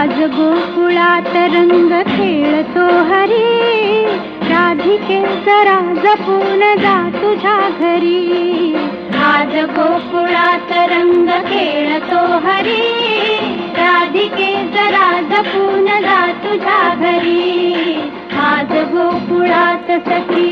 आज गोकुळात रंग खेळतो हरी, राधिके जरा जपून जा तुझ्या घरी. आज गोकुळात रंग खेळतो हरी, राधिके जरा जपून जा तुझ्या घरी. आज गोकुळात सखी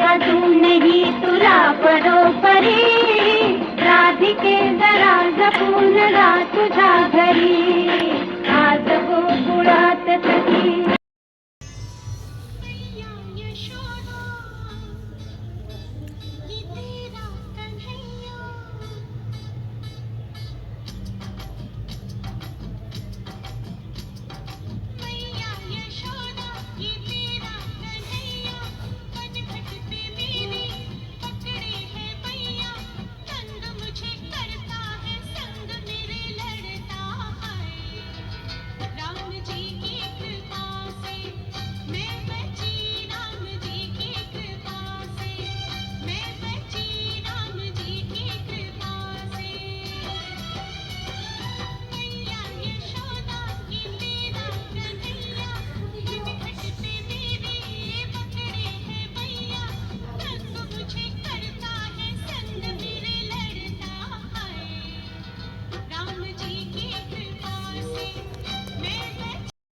अजूनही तुला बरोबरी, राधिके जरा जपून जा तुझ्या घरी. आज गोकुळात सखी